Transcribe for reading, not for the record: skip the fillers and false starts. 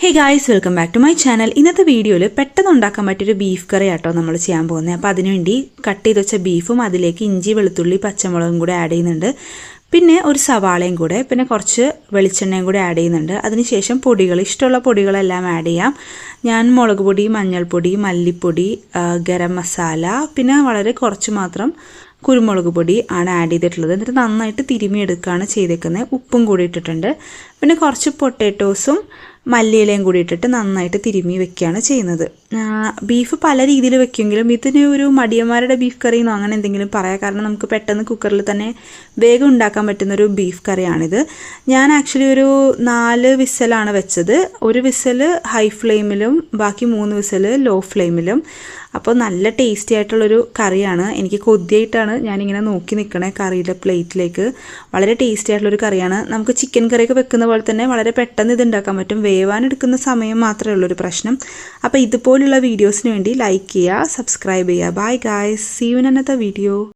Hey guys, welcome back to my channel. ഇന്നത്തെ വീഡിയോയിൽ പെട്ടെന്ന് ഉണ്ടാക്കാൻ പറ്റിയൊരു ബീഫ് കറി ആട്ടോ നമ്മൾ ചെയ്യാൻ പോകുന്നത്. അപ്പോൾ അതിനുവേണ്ടി കട്ട് ചെയ്ത് വെച്ച ബീഫും അതിലേക്ക് ഇഞ്ചി വെളുത്തുള്ളി പച്ചമുളകും കൂടെ ആഡ് ചെയ്യുന്നുണ്ട്. പിന്നെ ഒരു സവാളയും കൂടെ പിന്നെ കുറച്ച് വെളിച്ചെണ്ണയും കൂടെ ആഡ് ചെയ്യുന്നുണ്ട്. അതിനുശേഷം പൊടികൾ ഇഷ്ടമുള്ള പൊടികളെല്ലാം ആഡ് ചെയ്യാം. ഞാൻ മുളക് പൊടി, മഞ്ഞൾപ്പൊടി, മല്ലിപ്പൊടി, ഗരം മസാല പിന്നെ വളരെ കുറച്ച് മാത്രം കുരുമുളക് പൊടി ആണ് ആഡ് ചെയ്തിട്ടുള്ളത്. എന്നിട്ട് നന്നായിട്ട് തിരുമിയെടുക്കുകയാണ് ചെയ്തേക്കുന്നത്. ഉപ്പും കൂടി ഇട്ടിട്ടുണ്ട്. പിന്നെ കുറച്ച് പൊട്ടാറ്റോസും മല്ലിയിലയും കൂടി ഇട്ടിട്ട് നന്നായിട്ട് തിരുമ്മി വെക്കുകയാണ് ചെയ്യുന്നത്. ബീഫ് പല രീതിയിൽ വെക്കുമെങ്കിലും ഇതിന് ഒരു മടിയന്മാരുടെ ബീഫ് കറിയെന്നോ അങ്ങനെ എന്തെങ്കിലും പറയാം. കാരണം നമുക്ക് പെട്ടെന്ന് കുക്കറിൽ തന്നെ വേഗം ഉണ്ടാക്കാൻ പറ്റുന്നൊരു ബീഫ് കറിയാണിത്. ഞാൻ ആക്ച്വലി ഒരു 4 വിസലാണ് വെച്ചത്. ഒരു വിസൽ ഹൈ ഫ്ലെയിമിലും ബാക്കി 3 വിസൽ ലോ ഫ്ലെയിമിലും. അപ്പോൾ നല്ല ടേസ്റ്റി ആയിട്ടുള്ളൊരു കറിയാണ്. എനിക്ക് കൊതിയായിട്ടാണ് ഞാനിങ്ങനെ നോക്കി നിൽക്കണേ കറിയുടെ പ്ലേറ്റിലേക്ക്. വളരെ ടേസ്റ്റി ആയിട്ടുള്ളൊരു കറിയാണ്. നമുക്ക് ചിക്കൻ കറിയൊക്കെ വെക്കുന്ന പോലെ തന്നെ വളരെ പെട്ടെന്ന് ഇത് ഉണ്ടാക്കാൻ പറ്റും. വേവാനെടുക്കുന്ന സമയം മാത്രമേ ഉള്ളൊരു പ്രശ്നം. അപ്പോൾ ഇതുപോലുള്ള വീഡിയോസിന് വേണ്ടി ലൈക്ക് ചെയ്യുക, സബ്സ്ക്രൈബ് ചെയ്യുക. Bye guys, see you in another video.